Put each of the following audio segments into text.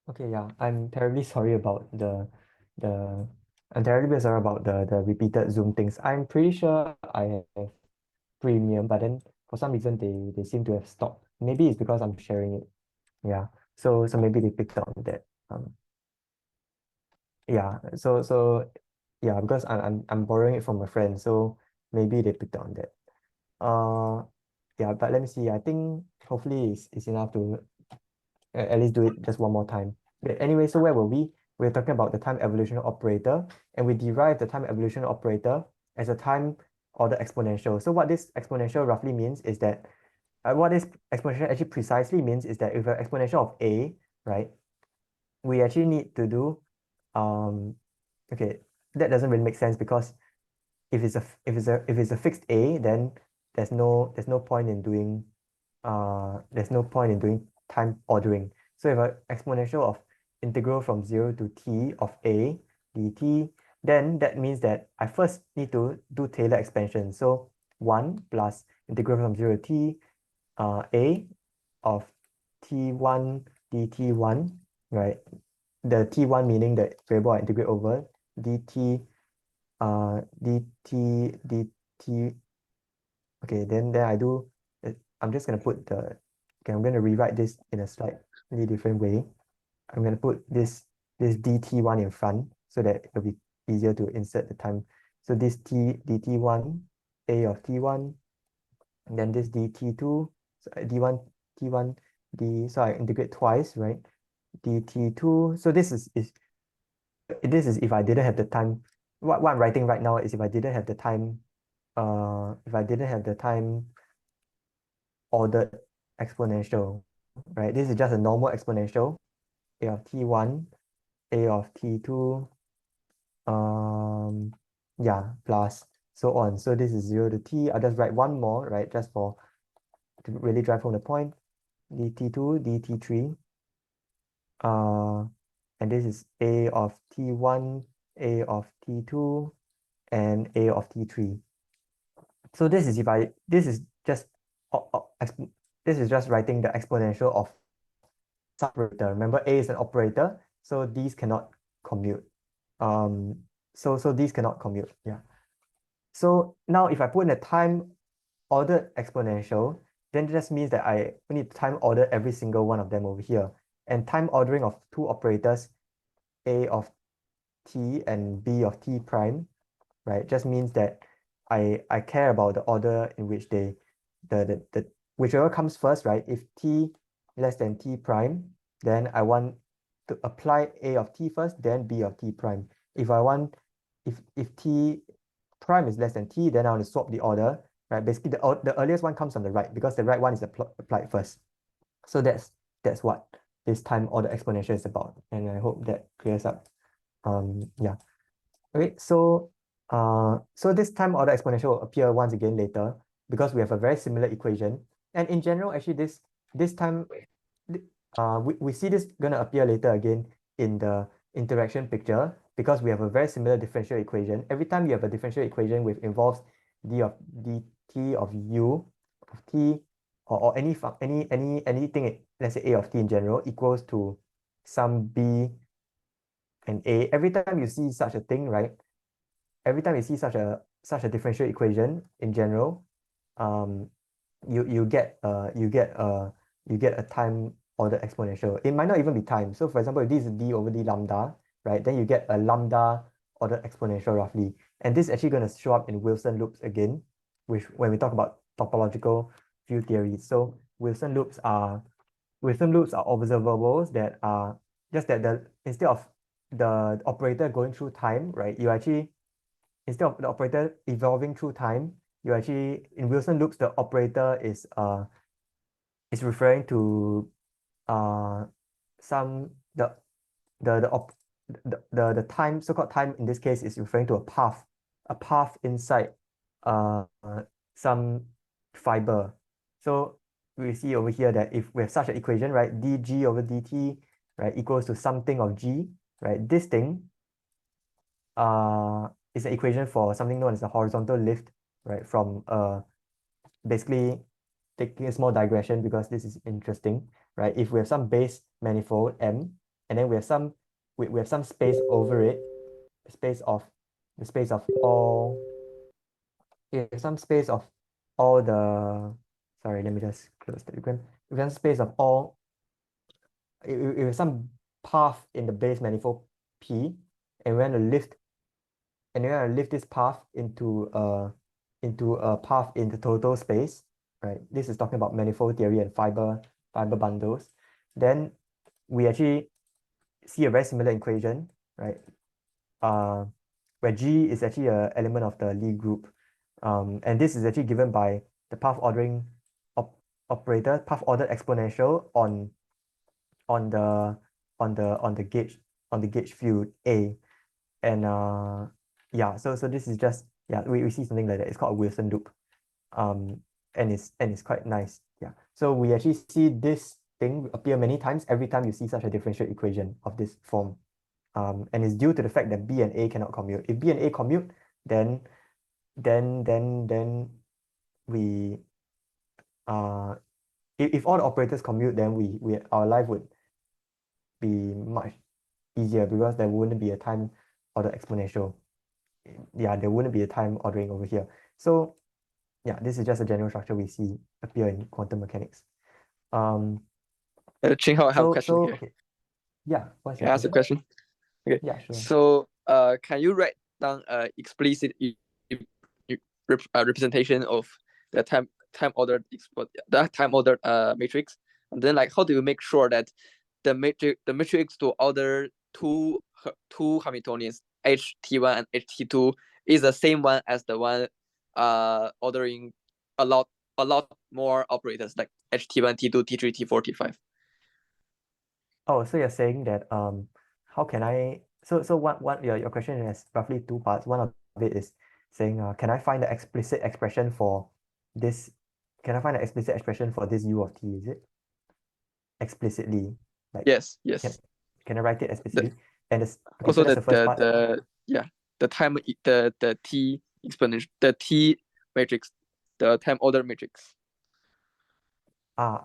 Okay, yeah, I'm terribly sorry about the I'm terribly sorry about the repeated Zoom things. I'm pretty sure I have premium, but then for some reason they seem to have stopped. Maybe it's because I'm sharing it. Yeah. So maybe they picked up on that. Yeah. So yeah, because I'm borrowing it from a friend, so maybe they picked up on that. Uh yeah, but let me see. I think hopefully it's enough to at least do it just one more time. But anyway, so where were we? We're talking about the time evolution operator, and we derive the time evolution operator as a time order exponential. So what this exponential roughly means is that what this exponential actually precisely means is that if an exponential of a, right, we actually need to do um okay, that doesn't really make sense because if it's a fixed a, then there's no point in doing time ordering. So if an exponential of integral from 0 to t of a dt, then that means that I first need to do Taylor expansion. So 1 plus integral from 0 to t a of t1 dt1, right? The t1 meaning the variable I integrate over dt dt. Okay, then I do I'm just gonna put okay, I'm gonna rewrite this in a slightly different way. I'm gonna put this dt1 in front so that it'll be easier to insert the time. So this dt1 a of t1, and then this dt2, so d1 t1 so I integrate twice, right? dt2. So this is if I didn't have the time. What I'm writing right now is if I didn't have the time, ordered exponential, right? This is just a normal exponential, a of t1, a of t2, yeah, plus so on. So this is 0 to t. I'll just write one more, right? Just to really drive home the point. dt2, dt3, uh, and this is a of t1, a of t2, and a of t3. So this is just this is just writing the exponential of operator. Remember, A is an operator, so these cannot commute. So these cannot commute. Yeah. So now if I put in a time ordered exponential, then it just means that I need to time order every single one of them over here. And time ordering of two operators, A of t and B of t prime, right, just means that I care about the order in which the whichever comes first, right? If t less than t prime, then I want to apply a of t first, then b of t prime. If t prime is less than t, then I want to swap the order, right? Basically, the earliest one comes on the right because the right one is applied first. So that's what this time order exponential is about, and I hope that clears up. Yeah. Okay, so this time order exponential will appear once again later because we have a very similar equation. And in general, actually, this time, we see this gonna appear later again in the interaction picture because we have a very similar differential equation. Every time you have a differential equation which involves d of dt of u of t, or anything, let's say a of t in general, equals to some b and a. Every time you see such a thing, right? Every time you see such a differential equation in general, um, you get a time order exponential. It might not even be time. So for example, if this is d over d lambda, right, then you get a lambda order exponential roughly. And this is actually going to show up in Wilson loops again, which when we talk about topological field theory. So Wilson loops are observables that are just that instead of the operator going through time, right, you actually, instead of the operator evolving through time, you actually, in Wilson loops, the operator is referring to uh some the op the time, so-called time in this case, is referring to a path inside uh some fiber. So we see over here that if we have such an equation, right, dg over dt, right, equals to something of g, right, this thing is an equation for something known as the horizontal lift, right, from basically taking a small digression because this is interesting, right? If we have some base manifold M, and then we have some space over it, space of the space of all, some space of all the, sorry, let me just close the diagram. We have space of all, we have some path in the base manifold P, and we want to lift, this path into a path in the total space, right? This is talking about manifold theory and fiber bundles. Then we actually see a very similar equation, right? Where G is actually an element of the Lie group. And this is actually given by the path ordering operator, path ordered exponential on the gauge field A. And yeah, so this is just, yeah, we see something like that. It's called a Wilson loop. And it's quite nice. Yeah. So we actually see this thing appear many times every time you see such a differential equation of this form. And it's due to the fact that B and A cannot commute. If B and A commute, then we if all the operators commute, then our life would be much easier because there wouldn't be a time order exponential. Yeah, there wouldn't be a time ordering over here. So yeah, this is just a general structure we see appear in quantum mechanics. Chinghao, I have a question so here. okay. Yeah, what's Can your I ask a question? Okay. Yeah, sure. So, can you write down explicit representation of the time ordered matrix, and then like how do you make sure that the matrix to order two Hamiltonians HT1 and HT2 is the same one as the one ordering a lot more operators like HT1, T2, T3, T4, T5. Oh, so you're saying that how can I, so one your question has roughly two parts. One of it is saying can I find the explicit expression for this, U of t, is it? Explicitly, like, Yes, can yes. can I write it explicitly? And this, okay, so Also that's the first part. the time the T exponential, the T matrix, the time order matrix.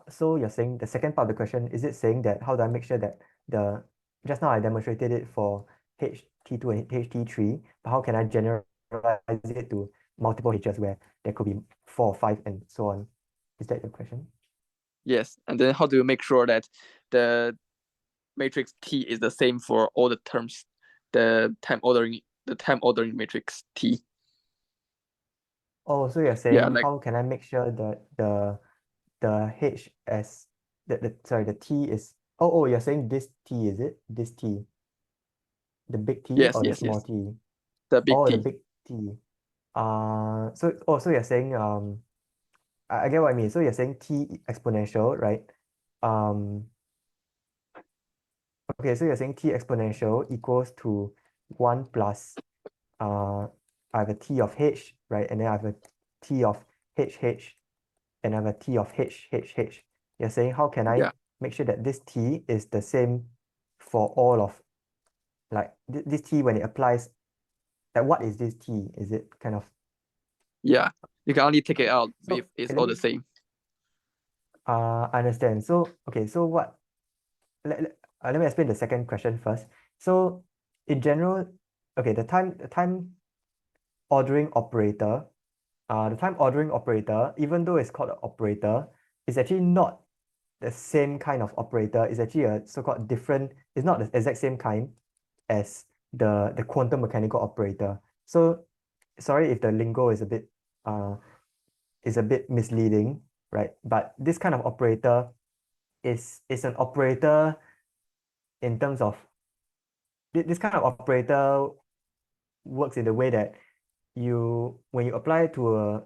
So you're saying the second part of the question, is it saying that how do I make sure that the, just now I demonstrated it for HT2 and HT3, but how can I generalize it to multiple H's where there could be 4 or 5 and so on? Is that your question? Yes, and then how do you make sure that the matrix T is the same for all the terms, the time ordering matrix T? Oh, so you're Yeah, saying like how can I make sure that the H as the T is, you're saying this T, is it? This T, the big T yes, or the yes, small yes, T? the big Oh, the T. big T. So you're saying I get what I mean. So you're saying T exponential, right? Um, okay, so you're saying T exponential equals to 1 plus, I have a T of H, right? And then I have a T of HH, and I have a T of HHH. You're saying how can I Yeah, make sure that this T is the same for all of, like, this T when it applies, like, what is this T? Is it kind of, yeah. You can only take it out if so, it's okay, all the same. I understand. So, okay, so what, let me explain the second question first. So in general, okay, the time ordering operator, even though it's called an operator, is actually not the same kind of operator. It's actually a so-called different, it's not the exact same kind as the quantum mechanical operator. So sorry if the lingo uh is a bit misleading, right? But this kind of operator is an operator in terms of, this kind of operator works in the way that when you apply it to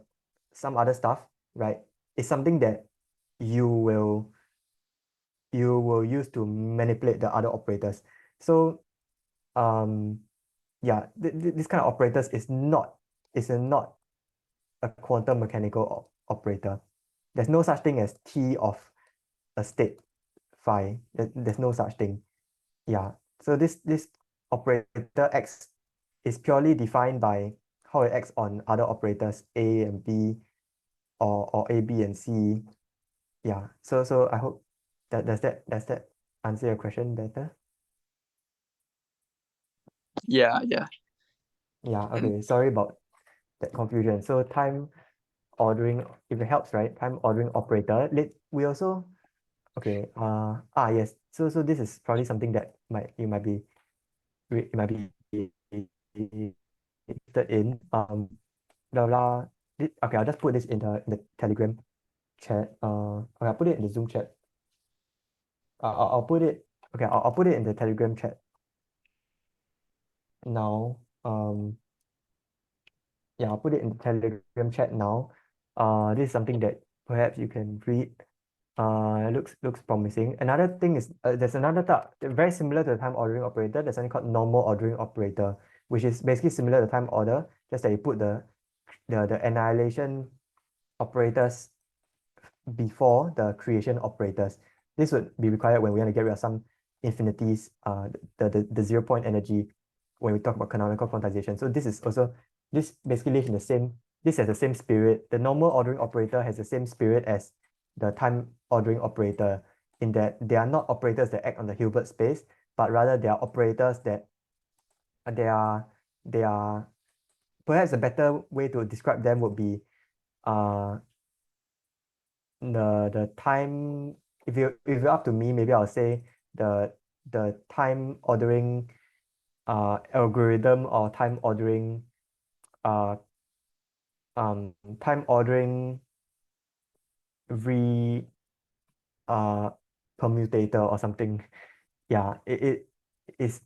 some other stuff, right? It's something that you will use to manipulate the other operators. So um yeah, this kind of operators is not a quantum mechanical operator. There's no such thing as T of a state phi. There's no such thing. Yeah. So this operator X is purely defined by how it acts on other operators A and B, or A, B, and C. Yeah. So I hope that does that answer your question better? Yeah. Yeah, And okay. Sorry about that confusion. So time ordering, if it helps, right? Time ordering operator. We also okay. Yes. So this is probably something that you might be interested in. Blah blah. Okay, I'll just put this in the Telegram chat. Okay, I'll put it in the Zoom chat. I'll put it. Okay, I'll put it in the Telegram chat now. Yeah, I'll put it in the Telegram chat now. This is something that perhaps you can read. Looks promising. Another thing is there's another type very similar to the time ordering operator. There's something called normal ordering operator, which is basically similar to time order, just that you put the annihilation operators before the creation operators. This would be required when we want to get rid of some infinities, the 0 point energy when we talk about canonical quantization. So this basically lives in this has the same spirit. The normal ordering operator has the same spirit as the time ordering operator, in that they are not operators that act on the Hilbert space, but rather they are operators that they are they are perhaps a better way to describe them would be uh the time, if you're up to me, maybe I'll say the time ordering algorithm, or uh time ordering re uh permutator or something. Yeah, is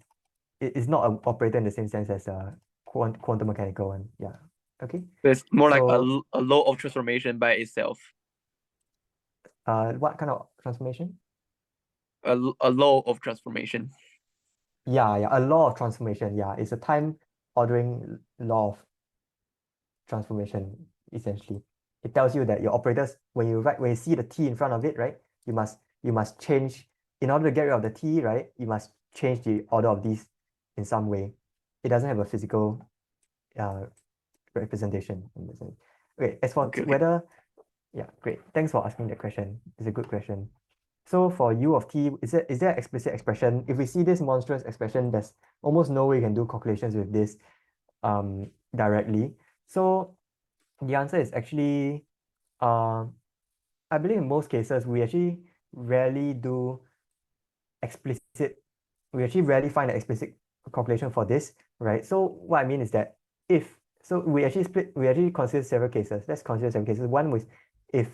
it is not an operator in the same sense as a quantum mechanical one. Yeah. Okay. it's more like So a law of transformation by itself. what kind of transformation? A law of transformation. Yeah, a law of transformation. Yeah, it's a time ordering law of transformation, essentially. It tells you that your operators, when you see the t in front of it, right, you must change, in order to get rid of the t, right, you must change the order of these in some way. It doesn't have a physical uh, representation in the sense. Okay, as for Okay. whether, yeah, great. Thanks for asking that question. It's a good question. So for u of t, is there explicit expression? If we see this monstrous expression, there's almost no way you can do calculations with this directly. So the answer is actually, uh, I believe in most cases, rarely do explicit, we actually rarely find an explicit calculation for this, right? So what I mean is that we actually consider several cases. Let's consider several cases. One was if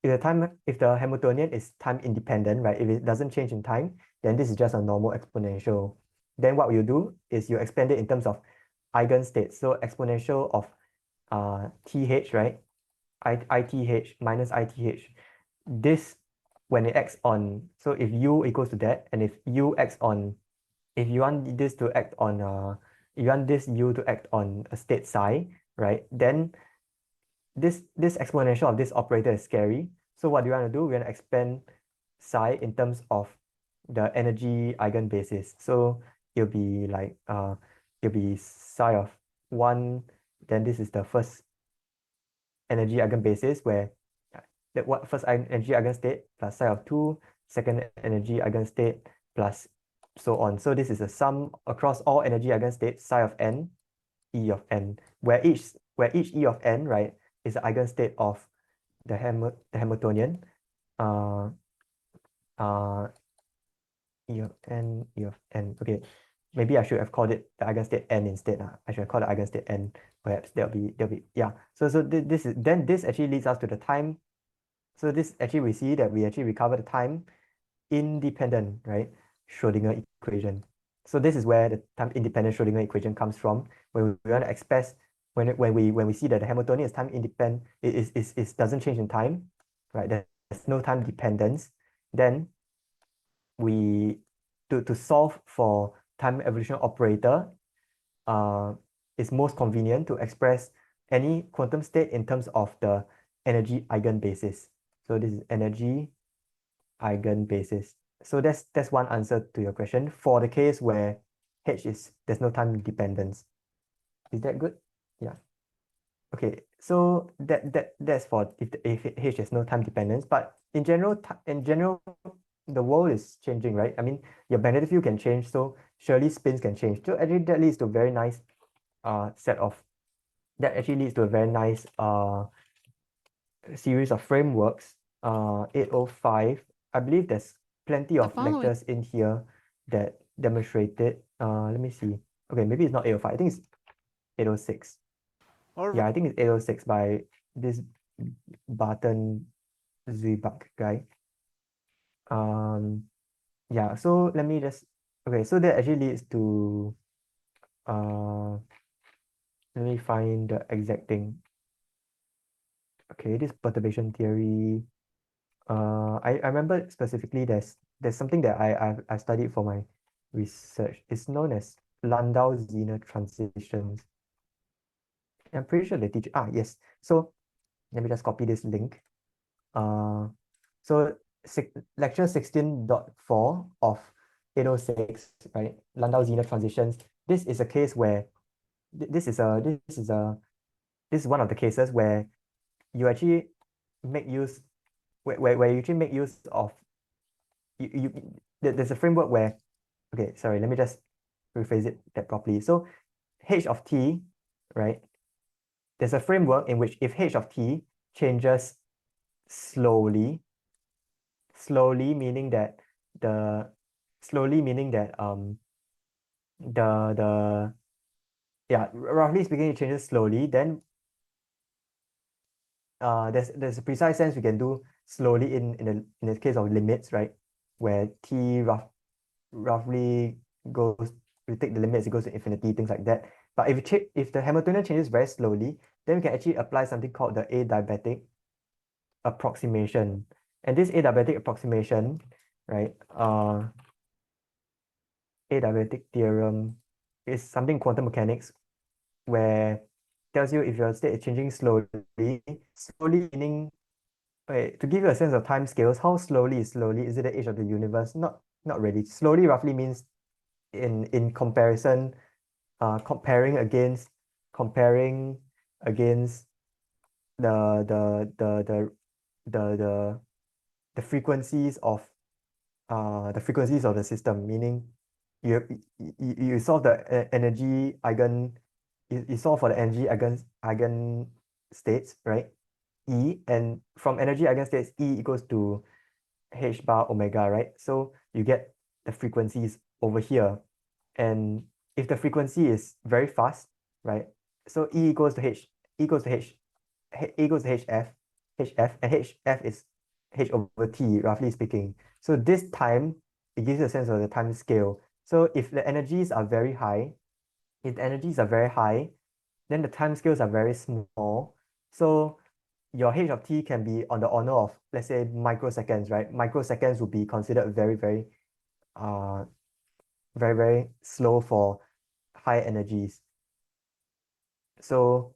if the Hamiltonian is time independent, right? If it doesn't change in time, then this is just a normal exponential. Then what you do is you expand it in terms of eigenstates. So exponential of th, right? ith minus ith. This, when it acts on, so if u equals to that, and if u acts on, if you want this to act on if you want this u to act on a state psi, right? Then this exponential of this operator is scary. So what do you want to do? We want to expand psi in terms of the energy eigenbasis. So it'll be like it'll be psi of 1, then this is the first energy eigenbasis, where that what first energy eigenstate plus psi of 2, second energy eigenstate plus so on. So this is a sum across all energy eigenstates psi of n, e of n, where each e of n, right, is the eigenstate of the Hamiltonian. Uh, uh, e of n. Okay, maybe I should have called it the eigenstate n instead. I should have called it eigenstate n. Perhaps there'll be yeah. So this actually leads us to the time. So this actually we see that we actually recover the time independent, right, Schrodinger equation. So this is where the time independent Schrodinger equation comes from. When we want to express, when we see that the Hamiltonian is time independent, it doesn't change in time, right? There's no time dependence. Then we to solve for time evolution operator, uh, it's most convenient to express any quantum state in terms of the energy eigenbasis. So this is energy eigenbasis. So that's one answer to your question for the case where there's no time dependence. Is that good? Yeah. Okay. So that's for if H has no time dependence. But in general, the world is changing, right? I mean, your magnetic field can change, so surely spins can change. So actually that leads to a very nice set of that actually leads to a very nice series of frameworks. 805. I believe there's plenty of lectures in here that demonstrate it. Let me see. Okay, maybe it's not 805. I think it's 806. All Yeah, right. I think it's 806 by this Barton Zuibach guy. Yeah, so let me just okay, so that actually leads to let me find the exact thing. Okay, this perturbation theory. I remember specifically there's something that I studied for my research. It's known as Landau-Zener transitions. I'm pretty sure they teach. Yes. So let me just copy this link. So lecture 16.4 of 806, right? Landau-Zener transitions. This is a case where this is one of the cases where you actually make use where you actually make use of there's a framework where okay, sorry, let me just rephrase it that properly. So h of t, right? There's a framework in which if h of t changes slowly, meaning that the slowly meaning that the yeah, roughly speaking, it changes slowly, then there's a precise sense we can do slowly in the case of limits, right? Where t roughly goes, we take the limits, it goes to infinity, things like that. But if the Hamiltonian changes very slowly, then we can actually apply something called the adiabatic approximation. And this adiabatic approximation, right? Adiabatic theorem is something in quantum mechanics where tells you if your state is changing slowly, meaning wait, to give you a sense of time scales, how slowly is slowly? Is it the age of the universe? Not really. Slowly roughly means in comparison, comparing against the the the the the the frequencies of the system, meaning you solve the energy eigen you solve for the energy eigen states, right? E, and from energy eigenstates E equals to h bar omega, right? So you get the frequencies over here. And if the frequency is very fast, right? So E equals to H, E equals to H, E equals to HF, and HF is H over T, roughly speaking. So this time, it gives you a sense of the time scale. So if the energies are very high, then the time scales are very small. So your h of t can be on the order of, let's say, microseconds, right? Microseconds would be considered uh, very slow for high energies. So,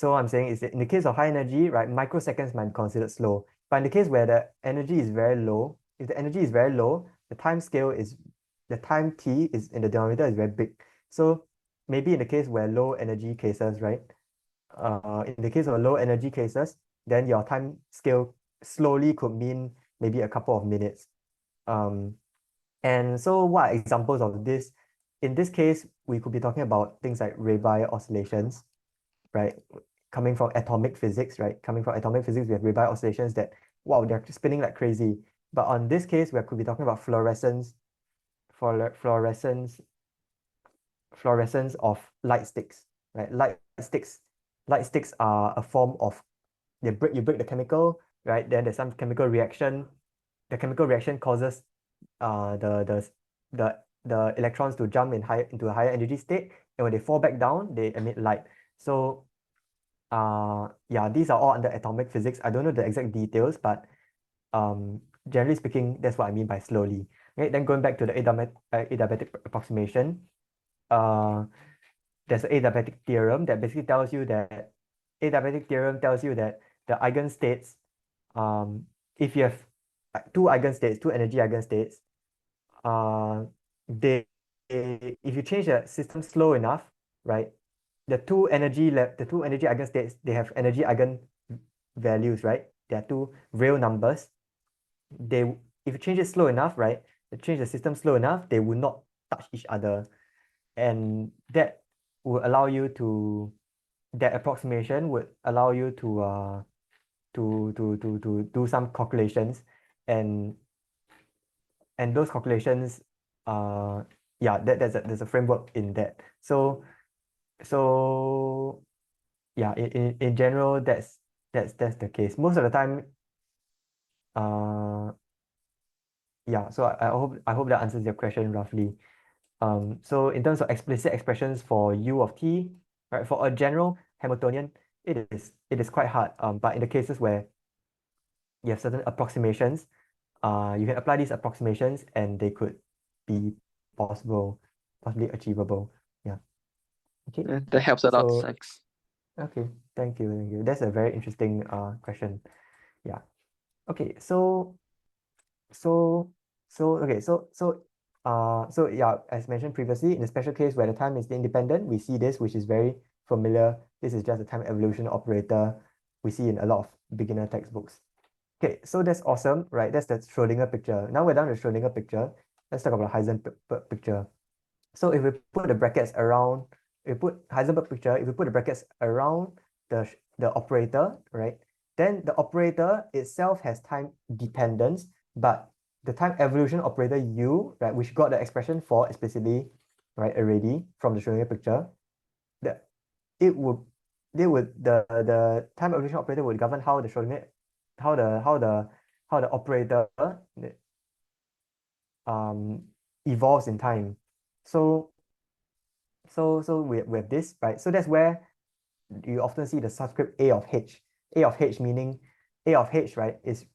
I'm saying is that in the case of high energy, right, microseconds might be considered slow. But in the case where the energy is very low, if the energy is very low, the time t is in the denominator is very big. So maybe in the case where low energy cases, right? In the case of low energy cases, then your time scale slowly could mean maybe a couple of minutes. And so what are examples of this? In this case, we could be talking about things like Rabi oscillations, right? Coming from atomic physics, right? Coming from atomic physics, we have Rabi oscillations that, wow, they're spinning like crazy. But on this case, we could be talking about fluorescence of light sticks, right? Light sticks are a form of you break the chemical, right? Then there's some chemical reaction. The chemical reaction causes the electrons to jump into a higher energy state, and when they fall back down, they emit light. So yeah, these are all under atomic physics. I don't know the exact details, but generally speaking, that's what I mean by slowly. Okay, then going back to the adiabatic approximation, there's an adiabatic theorem that basically tells you that the eigenstates, if you have two energy eigenstates, uh, if you change the system slow enough, right, the two energy eigenstates, they have energy eigen values, right? They are two real numbers. They if you change it slow enough, right, you change the system slow enough, they will not touch each other. And that will allow you to, that approximation would allow you to do some calculations, and those calculations, yeah, there's a framework in that. So yeah, in general, that's the case. Most of the time, uh yeah, so I hope that answers your question roughly. So in terms of explicit expressions for U of t, right, for a general Hamiltonian, it is quite hard. But in the cases where you have certain approximations, you can apply these approximations and they could be possible, possibly achievable. Yeah. Okay. That helps a lot. So Thanks. okay, thank you. That's a very interesting question. Yeah. Okay. So so yeah, as mentioned previously, in the special case where the time is independent, we see this, which is very familiar. This is just a time evolution operator we see in a lot of beginner textbooks. Okay, so that's awesome, right? That's the Schrodinger picture. Now we're done with Schrodinger picture. Let's talk about Heisenberg picture. So if we put the brackets around, if we put Heisenberg picture, if we put the brackets around the operator, right? Then the operator itself has time dependence, but the time evolution operator U, right, which got the expression for explicitly, right, already from the Schrodinger picture, that it would the time evolution operator would govern how the Schrodinger, how the operator um evolves in time. So we have this, right? So that's where you often see the subscript A of H. A of H meaning A of H, right, is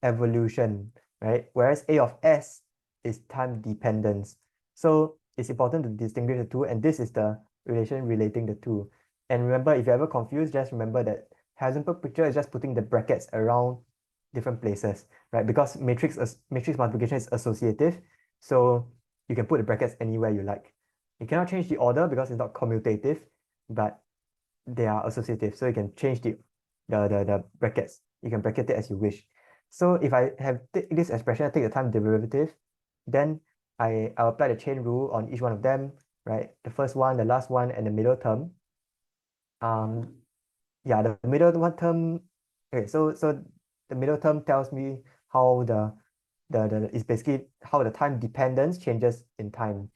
evolution, right? Whereas A of S is time dependence. So it's important to distinguish the two, and this is the relation relating the two. And remember, if you're ever confused, just remember that Heisenberg picture is just putting the brackets around different places, right? Because matrix multiplication is associative, so you can put the brackets anywhere you like. You cannot change the order because it's not commutative, but they are associative, so you can change the brackets. You can bracket it as you wish. So if I have this expression, I take the time derivative, then I'll apply the chain rule on each one of them, right? The first one, the last one, and the middle term. Yeah, the middle one term. Okay, so the middle term tells me how the is basically how the time dependence changes in time.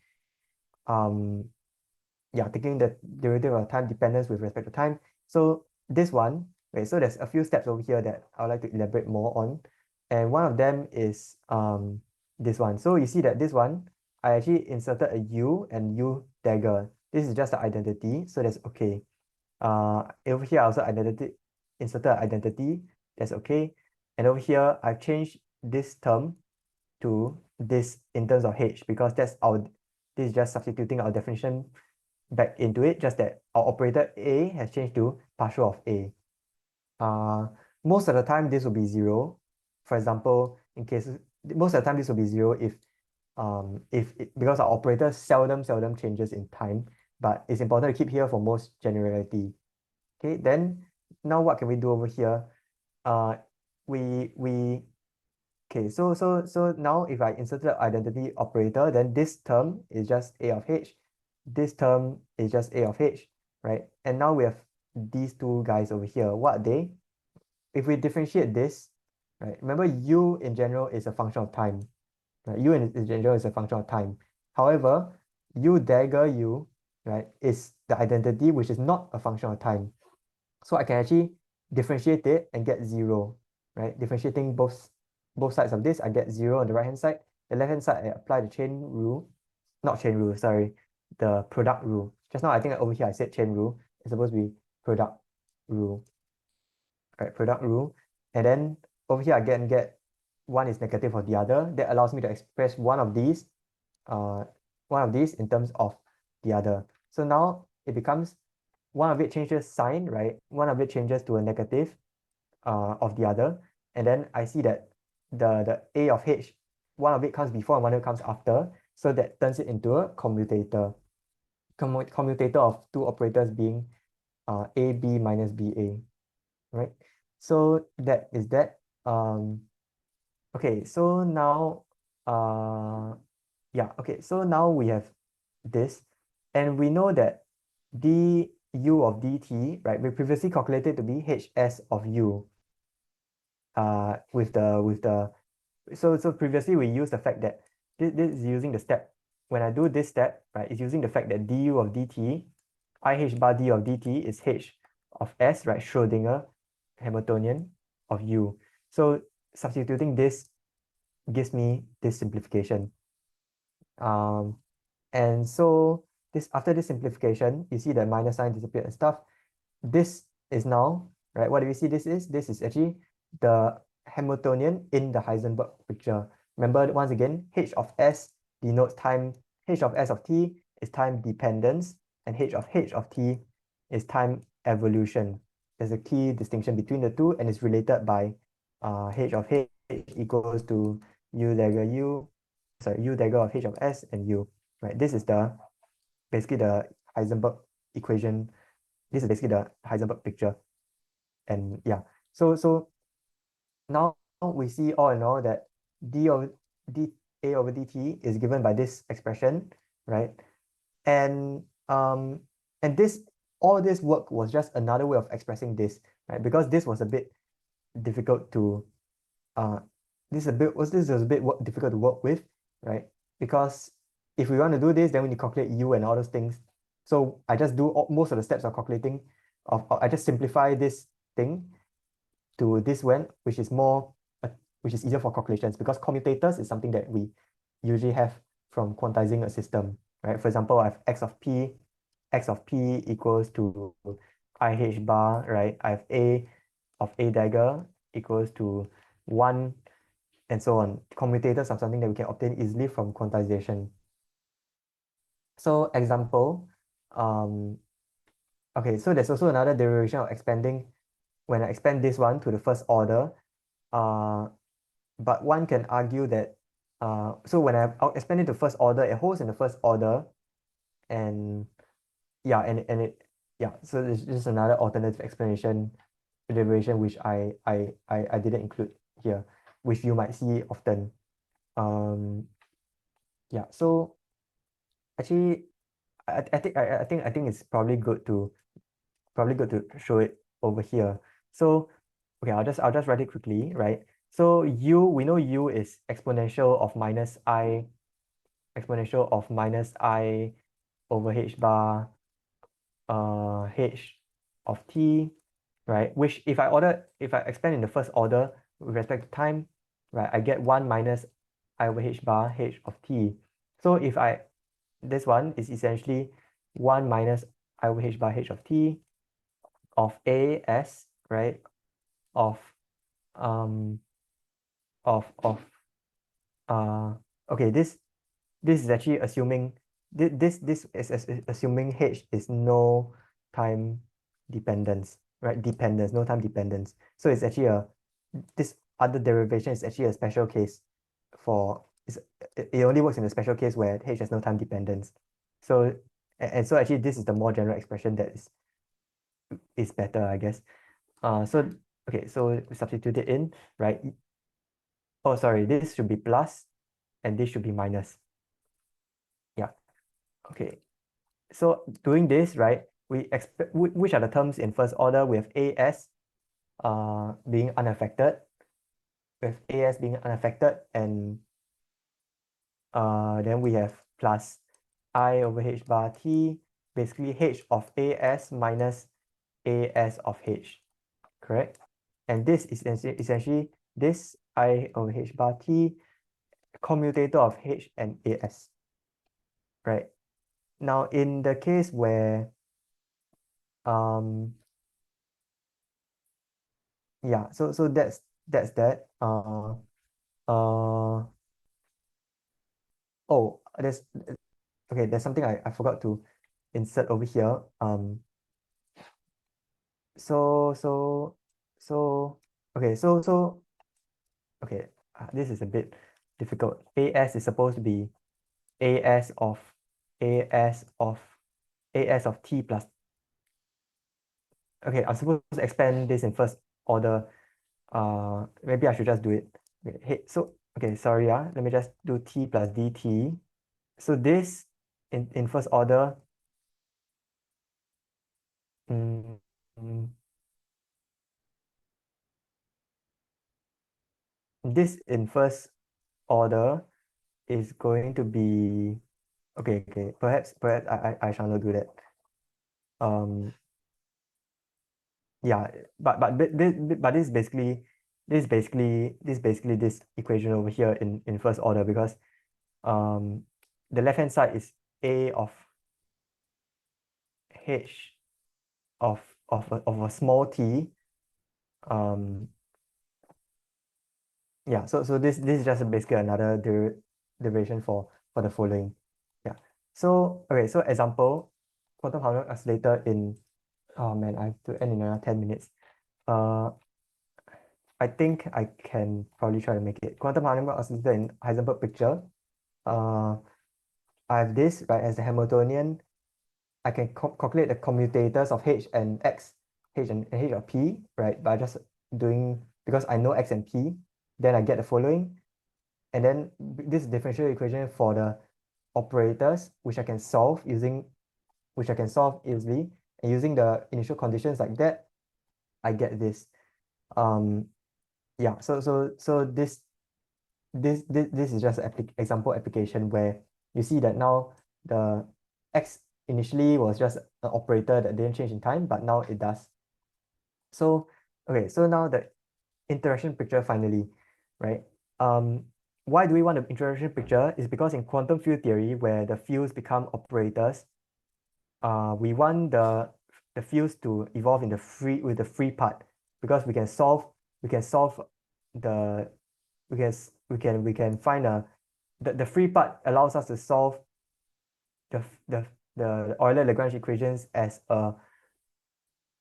Yeah, taking the derivative of time dependence with respect to time. So this one, okay, so there's a few steps over here that I would like to elaborate more on. And one of them is this one. So you see that this one, I actually inserted a U and U dagger. This is just the identity, so that's okay. Over here I also inserted identity, that's okay. And over here I've changed this term to this in terms of H, because this is just substituting our definition back into it, just that our operator A has changed to partial of A. Most of the time this will be 0. For example, in cases, most of the time this will be 0 because our operator seldom changes in time, but it's important to keep here for most generality. Okay, then now what can we do over here? We Okay, so now if I insert the identity operator, then this term is just A of H. This term is just A of H, right? And now we have these two guys over here. What are they? If we differentiate this, right? Remember, U in general is a function of time. Right? U in general is a function of time. However, U dagger U, right, is the identity which is not a function of time. So I can actually differentiate it and get 0, right? Differentiating both sides of this, I get 0 on the right hand side. The left hand side, I apply the chain rule, not chain rule, sorry, the product rule. Just now, I think over here I said chain rule. It's supposed to be product rule, right? Product rule. And then over here, I get one is negative for the other. That allows me to express uh, one of these in terms of the other. So now it becomes one of it changes sign, right? One of it changes to a negative of the other. And then I see that the A of H, one of it comes before and one of it comes after. So that turns it into a commutator. Commutator of two operators being AB minus BA, right? So that is that. okay, so now, yeah, okay, so now we have this, and we know that du of dt, right, we previously calculated to be hs of u, so previously we used the fact that this is using the step. When I do this step, right, it's using the fact that du of dt, I bar d of dt is h of s, right, Schrodinger Hamiltonian of u. So substituting this gives me this simplification. And so this, after this simplification, you see the minus sign disappeared and stuff. This is now, right, what do we see this is? This is actually the Hamiltonian in the Heisenberg picture. Remember, once again, h of s denotes time, h of s of t is time dependence, and h of t is time evolution. There's a key distinction between the two, and it's related by h of h equals to u dagger u, sorry, u dagger of h of s and u, right? This is the basically the Heisenberg equation. This is basically the Heisenberg picture. And yeah, so now we see all in all that d over dA over dt is given by this expression, right? And this, all this work was just another way of expressing this, right? Because this was a bit difficult to uh this is a bit difficult to work with, right? Because if we want to do this, then we need to calculate u and all those things. So I just do most of the steps of calculating, I just simplify this thing to this one, which is more which is easier for calculations, because commutators is something that we usually have from quantizing a system, right? For example, I have x of p equals to IH bar, right? I have a of a dagger equals to 1, and so on. Commutators are something that we can obtain easily from quantization. So example, okay, so there's also another derivation of expanding. When I expand this one to the first order, but one can argue that, so when I'll expand it to first order, it holds in the first order, and yeah, and it, yeah, so there's just another alternative explanation, derivation, which I didn't include here, which you might see often. Yeah, so actually, I think it's probably good to show it over here. So okay, I'll just write it quickly, right? So u, we know u is exponential of minus I over h bar h of t, right? Which if I expand in the first order with respect to time, right, I get 1 minus I over h bar h of t. So if I, this one is essentially 1 minus I over h bar h of t of a s, right, of um of okay, this is actually assuming this is assuming h is no time dependence, right? Dependence, no time dependence. So it's actually a, this other derivation is actually a special case for, it only works in a special case where h has no time dependence. So and so actually this is the more general expression that is better, I guess. So okay, so we substitute it in, right? Oh, sorry, this should be plus and this should be minus. Yeah. Okay. So doing this, right, we expect, which are the terms in first order? We have AS being unaffected, with AS being unaffected, and then we have plus I over h bar t, basically h of AS minus AS of h, correct? And this is essentially this I over h bar t commutator of h and AS, right? Now in the case where yeah, so that's that. Uh oh, there's, okay, there's something I forgot to insert over here. So so so okay, okay, this is a bit difficult. AS is supposed to be AS of AS of AS of t plus. Okay, I'm supposed to expand this in first order. Maybe I should just do it. Okay, hey, so okay, sorry, let me just do t plus dt. So this in first order, mm, mm, this in first order is going to be okay, okay. Perhaps I shall not do that. Um, yeah, but this is basically this equation over here in first order because um the left hand side is a of h of a small t. um yeah, so this is just basically another derivation for the following. Yeah, so okay, so example, quantum harmonic oscillator in, oh man, I have to end in another 10 minutes. uh I think I can probably try to make it. Quantum harmonic oscillator in Heisenberg picture. uh I have this, right, as the Hamiltonian. I can calculate the commutators of h and x, and h of p, right, by just doing, because I know x and p, then I get the following. And then this differential equation for the operators, which I can solve easily, and using the initial conditions like that, I get this. Yeah, so this is just an example application where you see that now the x initially was just an operator that didn't change in time, but now it does. So okay, so now the interaction picture finally, right? Um, why do we want the interaction picture? Is because in quantum field theory, where the fields become operators, we want the fields to evolve in the free part, because we can solve the we can find the free part allows us to solve the the Euler-Lagrange equations as a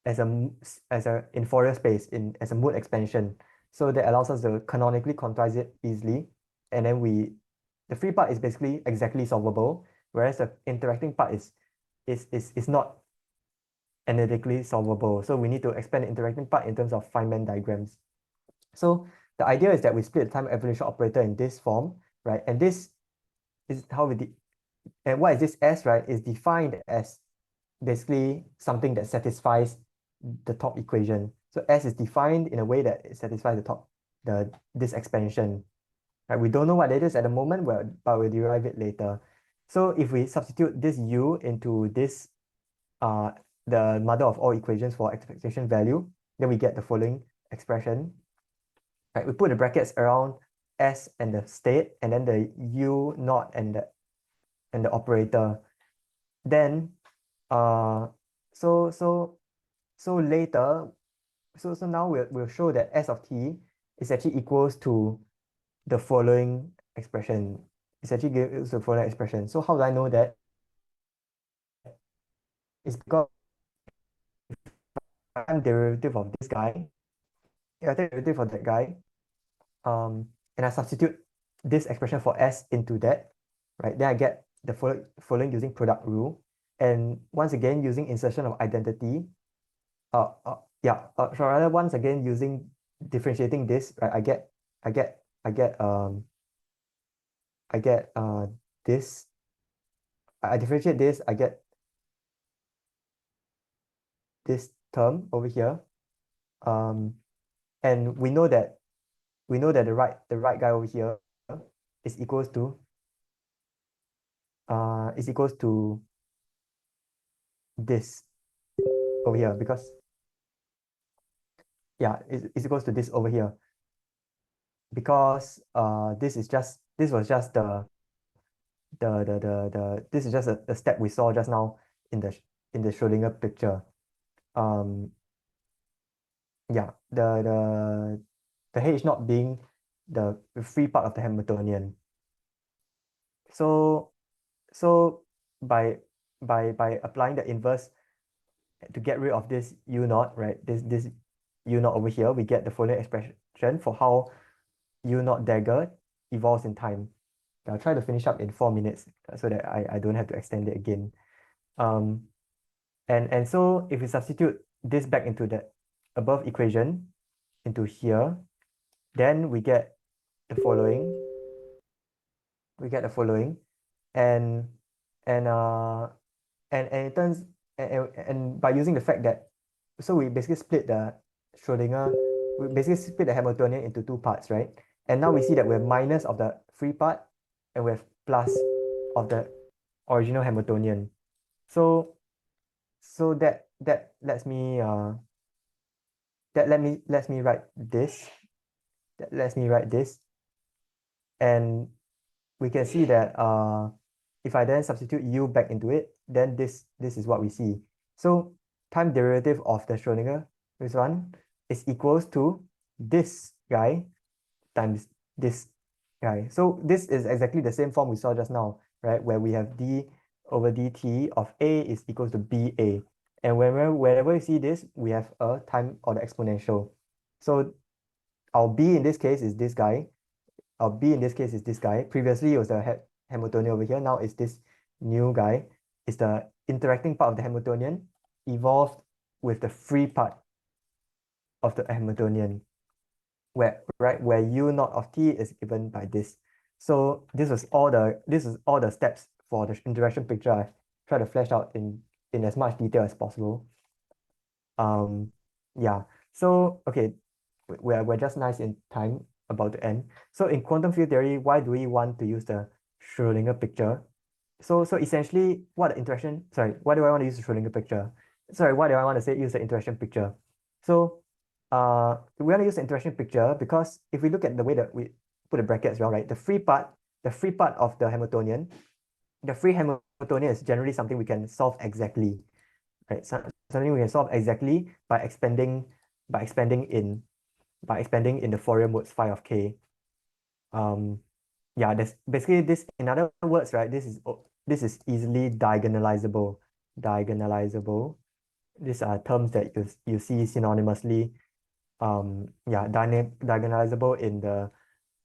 in Fourier space, as a mood expansion. So that allows us to canonically quantize it easily. And then the free part is basically exactly solvable, whereas the interacting part is not analytically solvable. So we need to expand the interacting part in terms of Feynman diagrams. So the idea is that we split the time evolution operator in this form, right? And this is how and what is this S, right? Is defined as basically something that satisfies the top equation. So S is defined in a way that it satisfies this expansion. Right? We don't know what it is at the moment, but we'll derive it later. So if we substitute this U into this, uh, the mother of all equations for expectation value, then we get the following expression. Right? We put the brackets around S and the state, and then the U naught and the operator. Then uh so so so later, so now we'll show that S of t is actually equals to the following expression. It's actually gives the following expression. So how do I know that? It's because I'm derivative of this guy. Yeah, I take derivative of that guy. And I substitute this expression for S into that, right? Then I get the following using product rule. And once again, using insertion of identity, so rather once again using differentiating this, right? I get, I get, I get this. I differentiate this. I get this term over here. Um, and we know that the right guy over here is equals to this over here, because yeah, it's equals to this over here, because this was just this is just the step we saw just now in the Schrodinger picture. Um, yeah, the H not being the free part of the Hamiltonian. So so by by applying the inverse to get rid of this U naught, right? This U naught over here, we get the following expression for how U naught dagger evolves in time. I'll try to finish up in 4 minutes so that I don't have to extend it again. Um, and so if we substitute this back into the above equation into here, then we get the following. We get the following, and and uh and it turns and by using the fact that so we basically split the Schrodinger, we basically split the Hamiltonian into two parts, right? And now we see that we have minus of the free part and we have plus of the original Hamiltonian. So that lets me lets me write this. That lets me write this, and we can see that if I then substitute u back into it, then this is what we see. So time derivative of the Schrodinger, this one, is equals to this guy times this guy. So this is exactly the same form we saw just now, right? Where we have d over dt of a is equals to ba. And whenever you see this, we have a time or the exponential. So our b in this case is this guy. Our b in this case is this guy. Previously it was the Hamiltonian over here. Now it's this new guy. It's the interacting part of the Hamiltonian evolved with the free part of the Hamiltonian, where u naught of t is given by this. So this is all the steps for the interaction picture. I've tried to flesh out in as much detail as possible. Yeah. So okay, we're just nice in time, about to end. So in quantum field theory, why do we want to use the Schrodinger picture? So essentially, what the interaction? Sorry, why do I want to use the Schrodinger picture? Sorry, why do I want to say use the interaction picture? So we want to use the interaction picture because if we look at the way that we put the brackets around, right, the free part of the Hamiltonian, the free Hamiltonian is generally something we can solve exactly, right? Something we can solve exactly by expanding in the Fourier modes phi of k. Yeah, there's basically this, in other words, right? This is easily diagonalizable. Diagonalizable. These are terms that you see synonymously. Yeah, diagonalizable in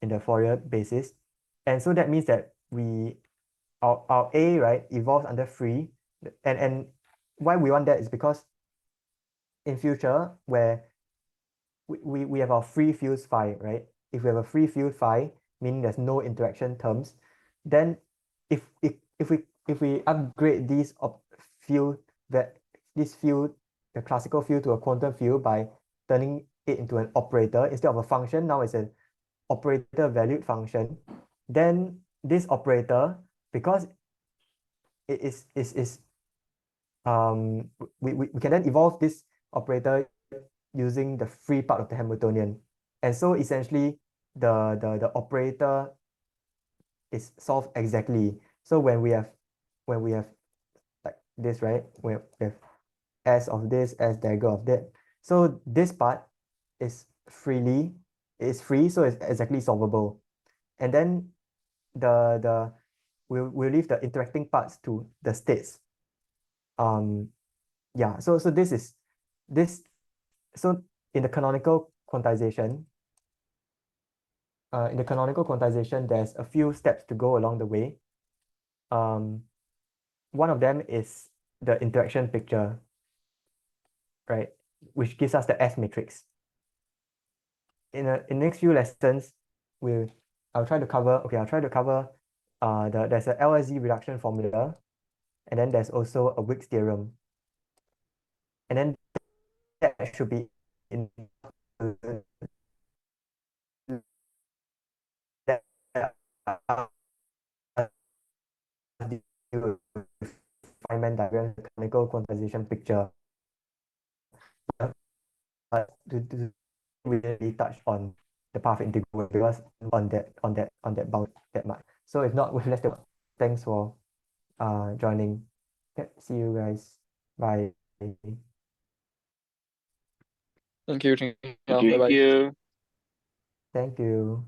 the Fourier basis. And so that means that our A, right, evolves under free. And why we want that is because in future, where we have our free fields phi, right? If we have a free field phi, meaning there's no interaction terms, then if we upgrade field that this field, the classical field, to a quantum field by turning it into an operator instead of a function, now it's an operator valued function, then this operator, because it is we can then evolve this operator using the free part of the Hamiltonian. And so essentially the operator is solved exactly. So when we have like this, right? We have S of this, S dagger of that. So this part is free, so it's exactly solvable. And then the we'll leave the interacting parts to the states. Yeah, so this is this so in the canonical quantization, there's a few steps to go along the way. One of them is the interaction picture, right, which gives us the S matrix. In the next few lessons, I'll try to cover there's a LSZ reduction formula, and then there's also a Wick's theorem, and then that should be in that Feynman diagram, the canonical quantization picture. But to really touch on the path integral because on that bound that much. So if not, with less than, thanks for joining. Yep, see you guys. Bye. Thank you. Bye Thank bye. you. Thank you.